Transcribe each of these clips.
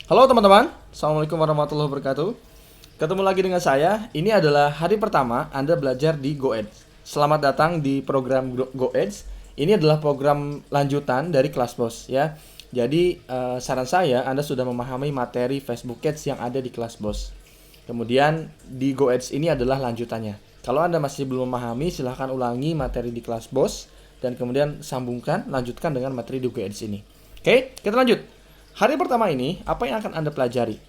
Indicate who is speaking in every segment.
Speaker 1: Halo teman-teman, Assalamualaikum warahmatullahi wabarakatuh. Ketemu lagi dengan saya. Ini adalah hari pertama Anda belajar di GoEdge. Selamat datang di program GoEdge. Ini adalah program lanjutan dari kelas BOS ya. Jadi saran saya Anda sudah memahami materi Facebook Ads yang ada di kelas BOS. Kemudian di GoEdge ini adalah lanjutannya. Kalau Anda masih belum memahami, silahkan ulangi materi di kelas BOS dan kemudian lanjutkan dengan materi di GoEdge ini. Oke, kita lanjut. Hari pertama ini, apa yang akan Anda pelajari?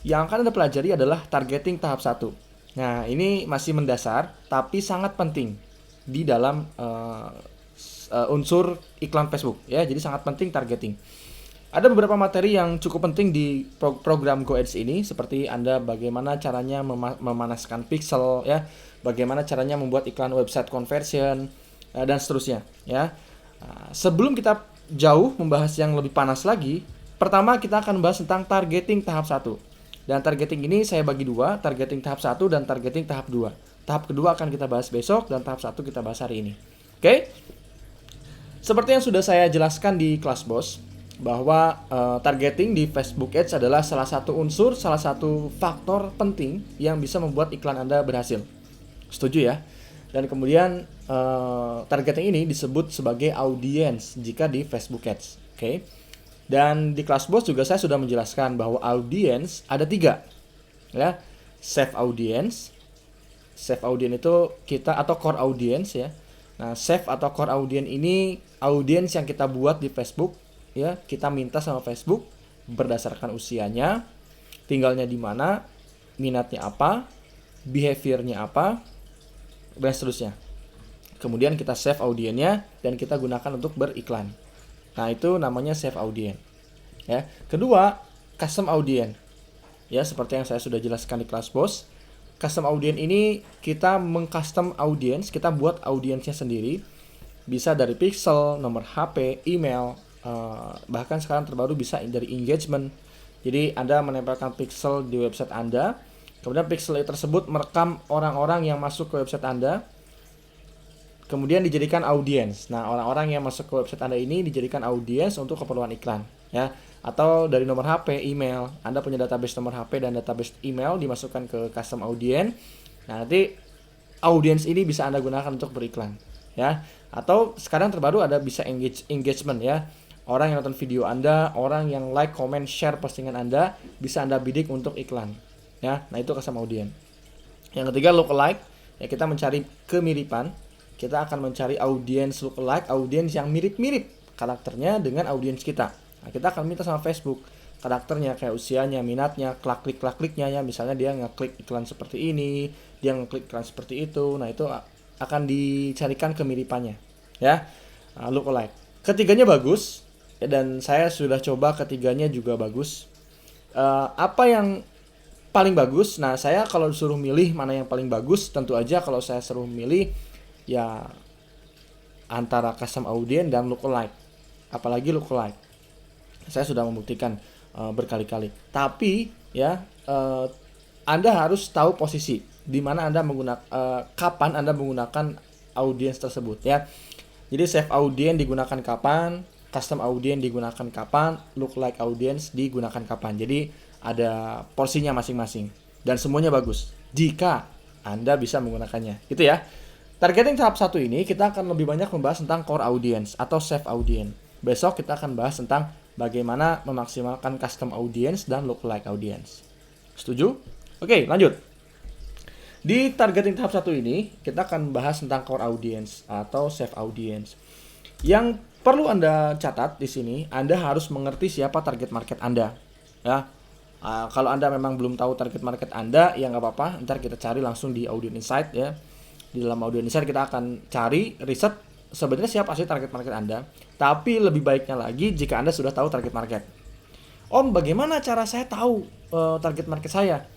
Speaker 1: Yang akan Anda pelajari adalah targeting tahap 1. Nah, ini masih mendasar, tapi sangat penting di dalam unsur iklan Facebook. Ya, jadi sangat penting targeting. Ada beberapa materi yang cukup penting di program GoAds ini, seperti Anda bagaimana caranya memanaskan pixel, ya, bagaimana caranya membuat iklan website conversion, dan seterusnya. Ya, sebelum kita jauh membahas yang lebih panas lagi, pertama kita akan membahas tentang targeting tahap 1. Dan targeting ini saya bagi dua, targeting tahap 1 dan targeting tahap 2. Tahap kedua akan kita bahas besok dan tahap 1 kita bahas hari ini. Oke? Seperti yang sudah saya jelaskan di kelas BOS, bahwa targeting di Facebook Ads adalah salah satu unsur, salah satu faktor penting yang bisa membuat iklan Anda berhasil. Setuju ya? Dan kemudian targeting ini disebut sebagai audience jika di Facebook Ads. Oke? Dan di kelas BOS juga saya sudah menjelaskan bahwa audience ada 3. Ya. Save audience. Save audience itu kita atau core audience ya. Nah, save atau core audience ini audience yang kita buat di Facebook ya, kita minta sama Facebook berdasarkan usianya, tinggalnya di mana, minatnya apa, behaviornya apa, dan seterusnya. Kemudian kita save audiensnya dan kita gunakan untuk beriklan. Nah, itu namanya save audience. Ya. Kedua, custom audience. Ya, seperti yang saya sudah jelaskan di kelas BOS. Custom audience ini kita mengcustom audience, kita buat audiensnya sendiri. Bisa dari pixel, nomor HP, email, bahkan sekarang terbaru bisa dari engagement. Jadi Anda menempelkan pixel di website Anda, kemudian pixel tersebut merekam orang-orang yang masuk ke website Anda, kemudian dijadikan audiens. Nah, orang-orang yang masuk ke website Anda ini dijadikan audiens untuk keperluan iklan, ya. Atau dari nomor HP, email. Anda punya database nomor HP dan database email dimasukkan ke custom audience. Nah, nanti audiens ini bisa Anda gunakan untuk beriklan, ya. Atau sekarang terbaru ada bisa engagement ya. Orang yang nonton video Anda, orang yang like, comment, share postingan Anda, bisa Anda bidik untuk iklan, ya. Nah, itu custom audience. Yang ketiga lookalike, ya, kita mencari kemiripan. Kita akan mencari audiens lookalike, audiens yang mirip-mirip karakternya dengan audiens kita. Nah, kita akan minta sama Facebook karakternya, kayak usianya, minatnya, klik-kliknya ya. Misalnya dia ngeklik iklan seperti ini, dia ngeklik iklan seperti itu. Nah, itu akan dicarikan kemiripannya, ya. Lookalike. Ketiganya bagus, dan saya sudah coba ketiganya juga bagus. Apa yang paling bagus? Nah, saya kalau disuruh milih mana yang paling bagus, tentu aja kalau saya suruh milih ya antara custom audience dan lookalike. Apalagi lookalike, saya sudah membuktikan berkali-kali. Tapi ya Anda harus tahu posisi di mana Anda menggunakan kapan Anda menggunakan audience tersebut ya. Jadi save audience digunakan kapan, custom audience digunakan kapan, lookalike audience digunakan kapan. Jadi ada porsinya masing-masing dan semuanya bagus jika Anda bisa menggunakannya. Gitu ya. Targeting tahap 1 ini kita akan lebih banyak membahas tentang core audience atau save audience. Besok kita akan bahas tentang bagaimana memaksimalkan custom audience dan lookalike audience. Setuju? Oke, lanjut. Di targeting tahap 1 ini kita akan bahas tentang core audience atau save audience. Yang perlu Anda catat di sini, Anda harus mengerti siapa target market Anda. Ya. Kalau Anda memang belum tahu target market Anda, ya nggak apa-apa. Ntar kita cari langsung di Audience Insight ya. Di dalam Audience Insight kita akan cari riset sebenarnya siapa sih target market Anda. Tapi lebih baiknya lagi jika Anda sudah tahu target market. Om, bagaimana cara saya tahu target market saya?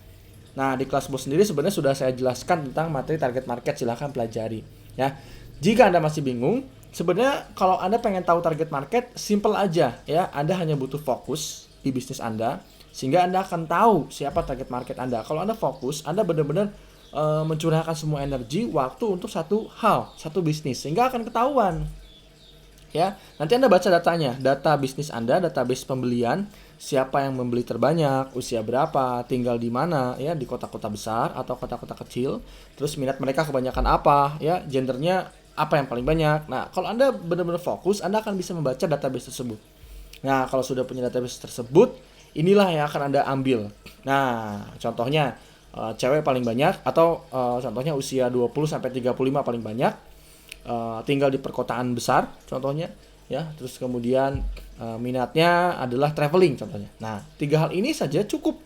Speaker 1: Nah, di kelas BOS sendiri sebenarnya sudah saya jelaskan tentang materi target market, silahkan pelajari. Ya, jika Anda masih bingung, sebenarnya kalau Anda pengen tahu target market, simple aja ya. Anda hanya butuh fokus di bisnis Anda, sehingga Anda akan tahu siapa target market Anda. Kalau Anda fokus, Anda benar-benar mencurahkan semua energi, waktu untuk satu hal, satu bisnis, sehingga akan ketahuan. Ya, nanti Anda baca datanya, data bisnis Anda, database pembelian, siapa yang membeli terbanyak, usia berapa, tinggal di mana, ya, di kota-kota besar atau kota-kota kecil, terus minat mereka kebanyakan apa, ya, gendernya apa yang paling banyak. Nah, kalau Anda benar-benar fokus, Anda akan bisa membaca database tersebut. Nah, kalau sudah punya database tersebut, inilah yang akan Anda ambil. Nah, contohnya cewek paling banyak atau contohnya usia 20 sampai 35 paling banyak, tinggal di perkotaan besar contohnya, ya. Terus kemudian minatnya adalah traveling contohnya. Nah, 3 hal ini saja cukup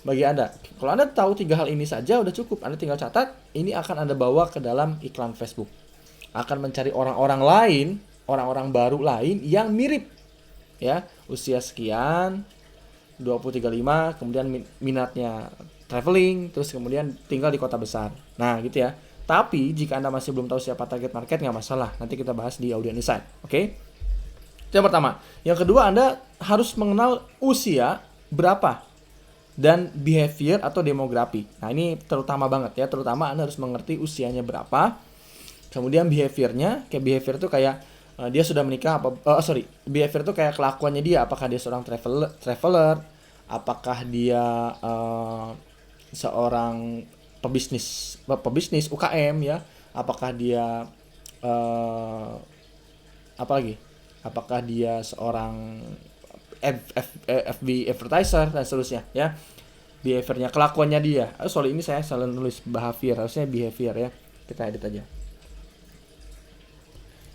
Speaker 1: bagi Anda. Kalau Anda tahu 3 hal ini saja udah cukup. Anda tinggal catat, ini akan Anda bawa ke dalam iklan Facebook. Akan mencari orang-orang lain, orang-orang baru lain yang mirip, ya, usia sekian, 20-35, kemudian minatnya traveling, terus kemudian tinggal di kota besar. Nah, gitu ya. Tapi jika Anda masih belum tahu siapa target market, nggak masalah. Nanti kita bahas di Audience Insight. Oke? Itu yang pertama. Yang kedua, Anda harus mengenal usia berapa dan behavior atau demografi. Nah, ini terutama banget ya. Terutama Anda harus mengerti usianya berapa. Kemudian behaviornya, kayak behavior itu kayak dia sudah menikah behavior itu kayak kelakuannya dia, apakah dia seorang traveler, apakah dia seorang pebisnis UKM, ya, apakah dia apa lagi? Apakah dia seorang FB advertiser dan seterusnya, ya. Behaviornya, kelakuannya dia. Ini saya salah nulis behavior, harusnya behavior, ya. Kita edit aja.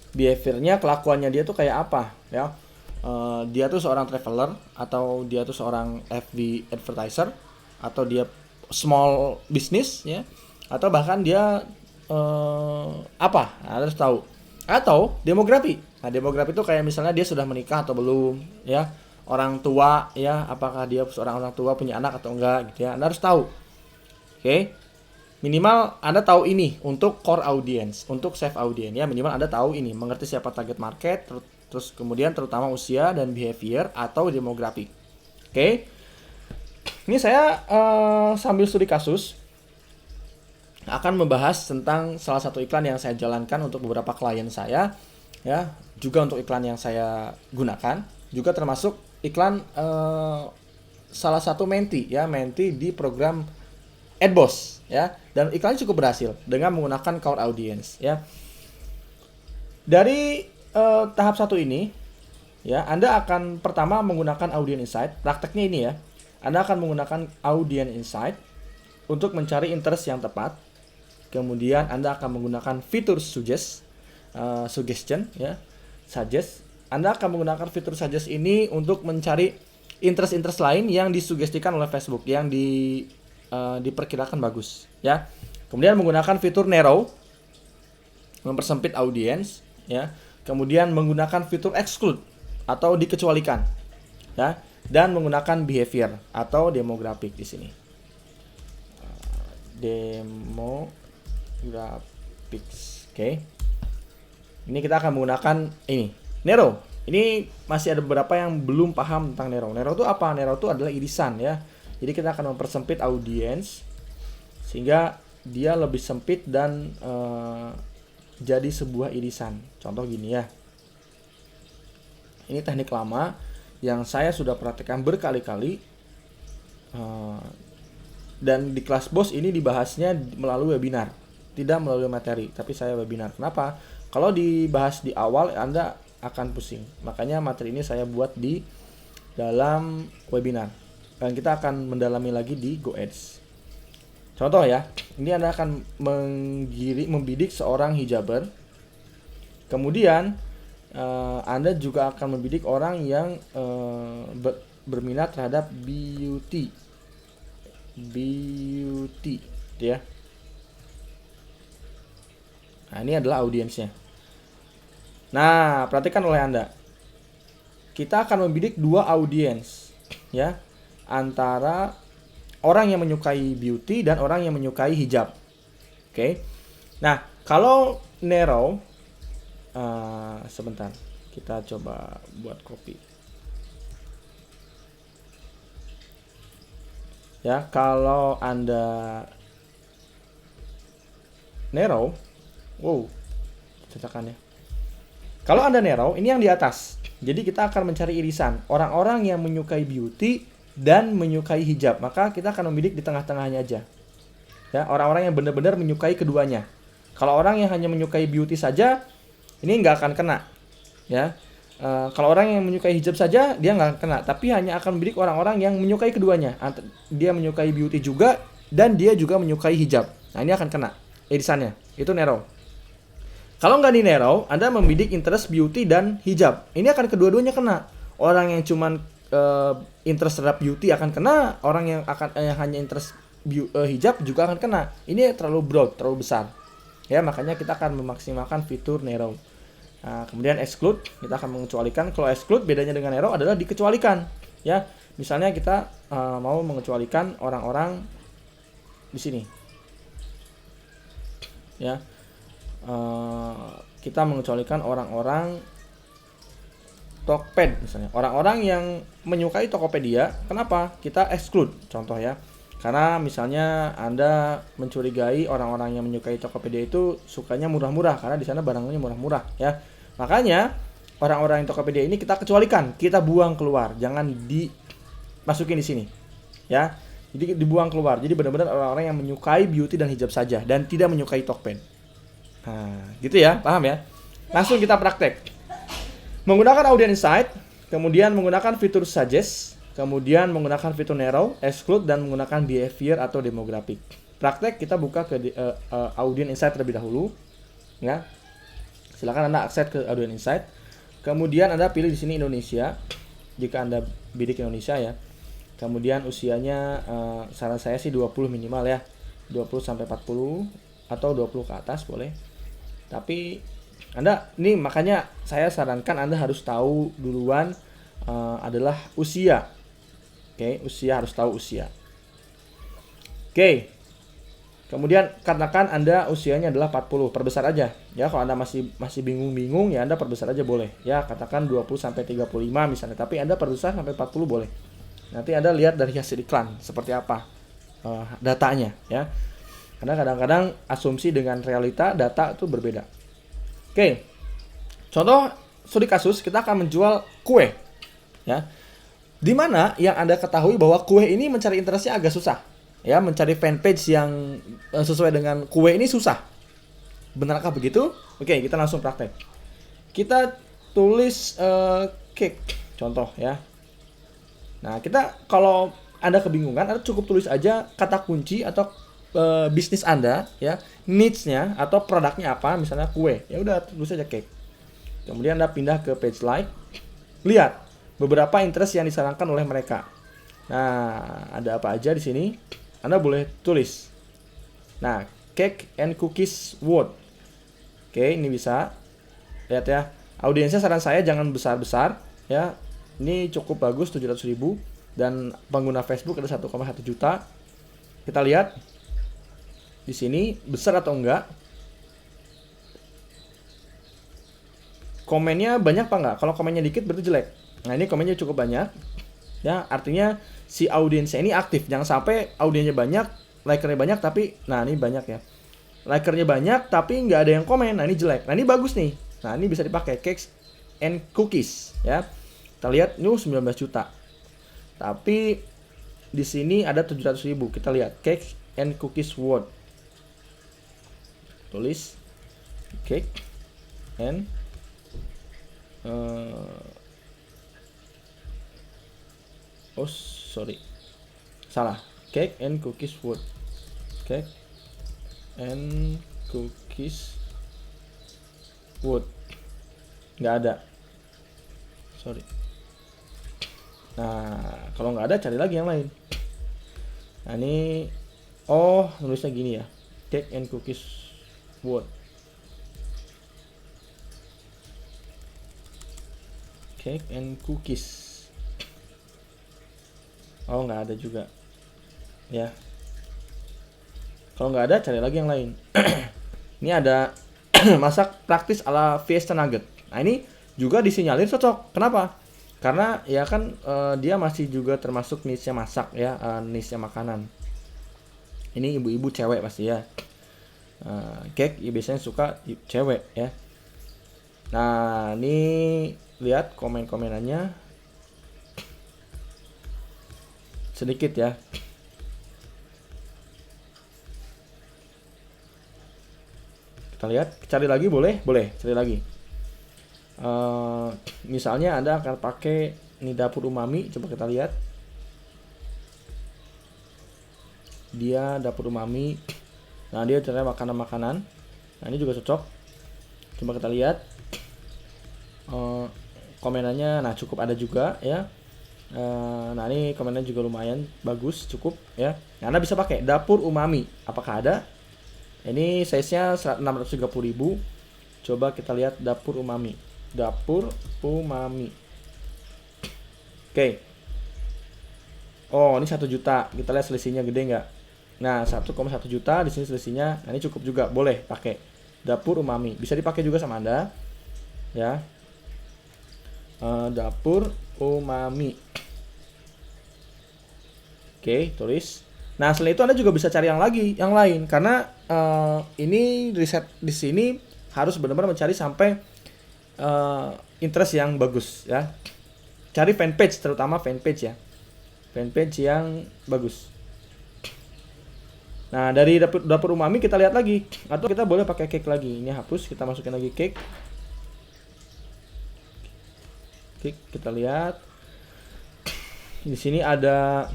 Speaker 1: Behaviornya, kelakuannya dia tuh kayak apa, ya. Dia tuh seorang traveler, atau dia tuh seorang FB advertiser, atau dia small business, ya, atau bahkan dia apa, harus tahu. Atau demografi. Nah, demografi itu kayak misalnya dia sudah menikah atau belum, ya, orang tua, ya, apakah dia seorang orang tua, punya anak atau enggak, gitu ya. Anda harus tahu. Oke. Minimal Anda tahu ini untuk core audience, untuk save audience, ya. Minimal Anda tahu ini, mengerti siapa target market, terus kemudian terutama usia dan behavior atau demografi. Oke. Ini saya sambil studi kasus akan membahas tentang salah satu iklan yang saya jalankan untuk beberapa klien saya, ya, juga untuk iklan yang saya gunakan, juga termasuk iklan salah satu menti di program AdBoss, ya, dan iklannya cukup berhasil dengan menggunakan core audience, ya. Dari tahap 1 ini, ya, Anda akan pertama menggunakan Audience Insight. Prakteknya ini, ya, Anda akan menggunakan Audience Insight untuk mencari interest yang tepat. Kemudian Anda akan menggunakan fitur suggestion, ya, suggest. Anda akan menggunakan fitur suggest ini untuk mencari interest lain yang disugestikan oleh Facebook, yang diperkirakan bagus, ya. Kemudian menggunakan fitur narrow, mempersempit audience, ya. Kemudian menggunakan fitur exclude atau dikecualikan, ya, dan menggunakan behavior atau demographic di sini. Demographics, oke. Ini kita akan menggunakan ini, narrow. Ini masih ada beberapa yang belum paham tentang narrow. Narrow itu apa? Narrow itu adalah irisan, ya. Jadi kita akan mempersempit audience sehingga dia lebih sempit dan jadi sebuah irisan. Contoh gini, ya. Ini teknik lama yang saya sudah praktekkan berkali-kali, dan di kelas BOSS ini dibahasnya melalui webinar, tidak melalui materi, tapi saya webinar. Kenapa? Kalau dibahas di awal Anda akan pusing. Makanya materi ini saya buat di dalam webinar. Dan kita akan mendalami lagi di GoAds. Contoh, ya, ini Anda akan membidik seorang hijaber. Kemudian Anda juga akan membidik orang yang berminat terhadap beauty, ya. Nah, ini adalah audiensnya. Nah, perhatikan oleh Anda. Kita akan membidik 2 audiens, ya, antara orang yang menyukai beauty dan orang yang menyukai hijab. Oke. Nah, kalau narrow, sebentar, kita coba buat copy. Ya, kalau Anda narrow, wow, cacakannya. Kalau Anda narrow, ini yang di atas, Jadi kita akan mencari irisan orang-orang yang menyukai beauty dan menyukai hijab. Maka kita akan membidik di tengah-tengahnya aja. Ya, orang-orang yang benar-benar menyukai keduanya. Kalau orang yang hanya menyukai beauty saja, ini nggak akan kena. Ya, kalau orang yang menyukai hijab saja, dia nggak akan kena. Tapi hanya akan membidik orang-orang yang menyukai keduanya. Dia menyukai beauty juga dan dia juga menyukai hijab. Nah, ini akan kena irisannya. Itu narrow. Kalau nggak di narrow, Anda membidik interest beauty dan hijab. Ini akan kedua-duanya kena. Orang yang cuman interest terhadap beauty akan kena, orang yang hanya interest hijab juga akan kena. Ini terlalu broad, terlalu besar. Ya, makanya kita akan memaksimalkan fitur narrow. Nah, kemudian exclude, kita akan mengecualikan. Kalau exclude bedanya dengan narrow adalah dikecualikan. Ya, misalnya kita mau mengecualikan orang-orang di sini. Ya. Kita mengecualikan orang-orang Tokped misalnya. Orang-orang yang menyukai Tokopedia, kenapa? Kita exclude, contoh ya. Karena misalnya Anda mencurigai orang-orang yang menyukai Tokopedia itu sukanya murah-murah karena di sana barangnya murah-murah ya. Makanya orang-orang yang Tokopedia ini kita kecualikan, kita buang keluar, jangan dimasukin di sini. Ya. Jadi dibuang keluar. Jadi benar-benar orang-orang yang menyukai beauty dan hijab saja dan tidak menyukai Tokped. Nah, gitu ya, paham ya? Langsung kita praktek. Menggunakan audience insight, kemudian menggunakan fitur suggest, kemudian menggunakan fitur narrow, exclude, dan menggunakan behavior atau demographic. Praktek kita buka ke audience insight terlebih dahulu, ya. Silakan Anda akses ke audience insight. Kemudian Anda pilih di sini Indonesia, jika Anda bidik Indonesia ya. Kemudian usianya saran saya sih 20 minimal ya, 20 sampai 40 atau 20 ke atas boleh. Tapi Anda ini makanya saya sarankan Anda harus tahu duluan adalah usia. Oke, usia harus tahu usia. Oke. Kemudian katakan Anda usianya adalah 40, perbesar aja. Ya, kalau Anda masih bingung-bingung ya Anda perbesar aja boleh. Ya, katakan 20 sampai 35 misalnya, tapi Anda perbesar sampai 40 boleh. Nanti Anda lihat dari hasil iklan seperti apa datanya ya. Karena kadang-kadang asumsi dengan realita data itu berbeda. Oke, contoh studi kasus kita akan menjual kue, ya. Dimana yang Anda ketahui bahwa kue ini mencari interestnya agak susah, ya. Mencari fanpage yang sesuai dengan kue ini susah. Benarkah begitu? Oke, kita langsung praktek. Kita tulis cake, contoh ya. Nah, kita kalau Anda kebingungan, Anda cukup tulis aja kata kunci atau bisnis Anda ya, niche-nya atau produknya apa, misalnya kue. Ya udah tulis aja cake. Kemudian Anda pindah ke page like. Lihat beberapa interest yang disarankan oleh mereka. Nah, ada apa aja di sini? Anda boleh tulis. Nah, cake and cookies world. Oke, ini bisa. Lihat ya. Audiensnya saran saya jangan besar-besar ya. Ini cukup bagus 700.000 dan pengguna Facebook ada 1,1 juta. Kita lihat di sini besar atau enggak. Komennya banyak apa enggak? Kalau komennya dikit berarti jelek. Nah, ini komennya cukup banyak. Ya, artinya si audiensnya ini aktif. Jangan sampai audiensnya banyak, likernya banyak tapi nah ini banyak ya. Likernya banyak tapi nggak ada yang komen. Nah, ini jelek. Nah, ini bagus nih. Nah, ini bisa dipakai cakes and cookies ya. Kita lihat 19 juta. Tapi di sini ada 700.000. Kita lihat cake and cookies world. Tulis cake and salah, cake and cookies food, cake and cookies food, nggak ada, sorry. Nah, kalau nggak ada cari lagi yang lain. Nah, ini nulisnya gini ya, cake and cookies food. Cake and cookies. Oh, nggak ada juga. Ya. Kalau nggak ada, cari lagi yang lain. Ini ada masak praktis ala Fiesta Nugget. Nah, ini juga disinyalir cocok. Kenapa? Karena ya kan dia masih juga termasuk niche-nya masak ya, niche-nya makanan. Ini ibu-ibu cewek pasti ya. Cake ya biasanya suka cewek ya. Nah, ini lihat komen-komenannya sedikit ya. Kita lihat, cari lagi boleh, cari lagi. Misalnya Anda akan pakai ini dapur umami, coba kita lihat. Dia dapur umami. Nah, dia ternyata makanan-makanan. Nah, ini juga cocok. Coba kita lihat. Komenannya, nah cukup ada juga ya. Nah, ini komennya juga lumayan bagus, cukup ya. Nah, Anda bisa pakai dapur umami. Apakah ada? Ini size-nya 630.000. Coba kita lihat dapur umami. Dapur umami. Oke. Oh, ini 1 juta. Kita lihat selisihnya gede nggak? Nah, 1,1 juta di sini selisihnya. Nah, ini cukup juga, boleh pakai dapur umami. Bisa dipakai juga sama Anda. Ya. Dapur umami. Oke, tulis. Nah, selain itu Anda juga bisa cari yang lain karena ini riset di sini harus benar-benar mencari sampai interest yang bagus ya. Cari fanpage, terutama fanpage ya. Fanpage yang bagus. Nah, dari dapur umami kita lihat lagi, atau kita boleh pakai cake lagi. Ini hapus, kita masukin lagi cake. Cake, kita lihat. Di sini ada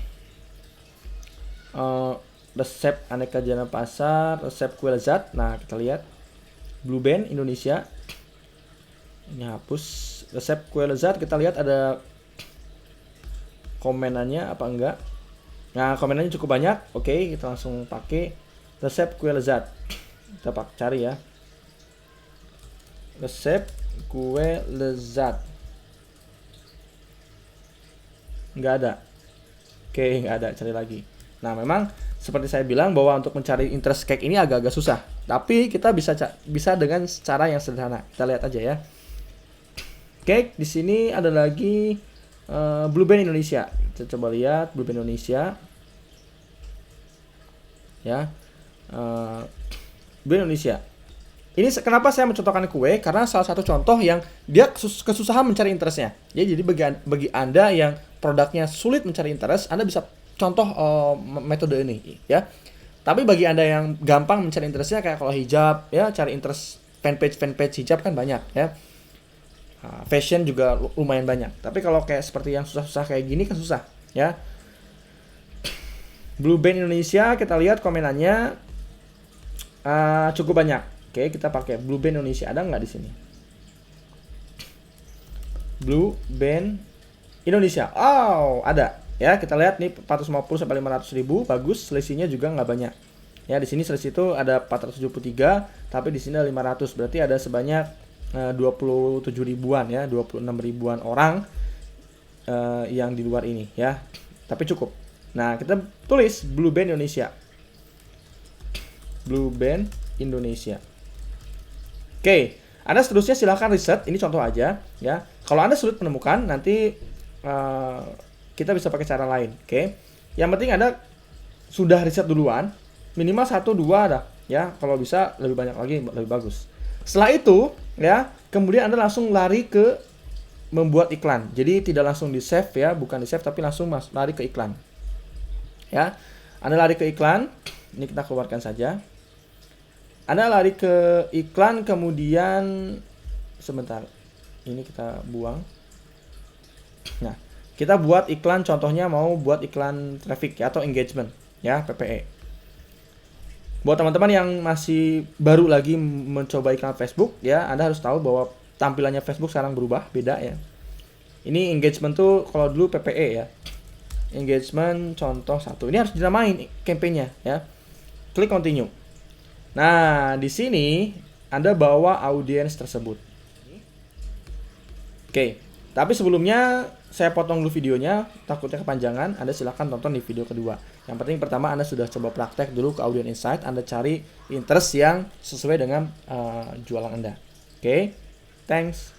Speaker 1: resep aneka jajanan pasar, resep kue lezat. Nah, kita lihat Blue Band Indonesia. Ini hapus. Resep kue lezat, kita lihat ada komenannya apa enggak. Nah, komenannya cukup banyak. Oke, kita langsung pakai resep kue lezat. Kita cari ya. Resep kue lezat. Enggak ada. Oke, enggak ada, cari lagi. Nah, memang seperti saya bilang bahwa untuk mencari interest cake ini agak-agak susah. Tapi kita bisa dengan cara yang sederhana. Kita lihat aja ya. Cake di sini ada lagi Blue Band Indonesia. Kita coba lihat Blue Band Indonesia. Ya. Blue Band Indonesia. Ini kenapa saya mencontohkan kue? Karena salah satu contoh yang dia kesusahan mencari interestnya. Ya, jadi bagi Anda yang produknya sulit mencari interest, Anda bisa contoh metode ini ya. Tapi bagi Anda yang gampang mencari interestnya, kayak kalau hijab ya, cari interest fanpage hijab kan banyak ya. Fashion juga lumayan banyak. Tapi kalau kayak seperti yang susah-susah kayak gini kan susah ya. Blue Band Indonesia, kita lihat komenannya cukup banyak. Oke, kita pakai Blue Band Indonesia. Ada nggak di sini? Blue Band Indonesia. Oh, ada. Ya, kita lihat nih 450 sampai 500 ribu, bagus. Selisihnya juga nggak banyak. Ya, di sini selisih itu ada 473, tapi di sini ada 500. Berarti ada sebanyak 27 ribuan ya, 26 ribuan orang yang di luar ini ya. Tapi cukup. Nah, kita tulis Blue Band Indonesia. Blue Band Indonesia. Oke, Anda seterusnya silahkan riset. Ini contoh aja ya. Kalau Anda sulit menemukan, nanti kita bisa pakai cara lain. Oke. Yang penting Anda sudah riset duluan, minimal 1-2 ada ya. Kalau bisa lebih banyak lagi lebih bagus. Setelah itu ya, kemudian Anda langsung lari ke membuat iklan. Jadi tidak langsung di save ya, bukan di save tapi langsung lari ke iklan. Ya. Anda lari ke iklan. Ini kita keluarkan saja. Anda lari ke iklan, kemudian sebentar. Ini kita buang. Nah, kita buat iklan, contohnya mau buat iklan traffic ya, atau engagement ya, PPE. Buat teman-teman yang masih baru lagi mencoba iklan Facebook ya, Anda harus tahu bahwa tampilannya Facebook sekarang berubah, beda ya. Ini engagement tuh kalau dulu PPE ya. Engagement contoh 1. Ini harus dinamain campaign-nya ya. Klik continue. Nah, di sini Anda bawa audiens tersebut. Oke, tapi sebelumnya saya potong dulu videonya, takutnya kepanjangan. Anda silahkan tonton di video kedua. Yang penting pertama Anda sudah coba praktek dulu ke Audience Insight. Anda cari interest yang sesuai dengan jualan Anda. Oke, thanks.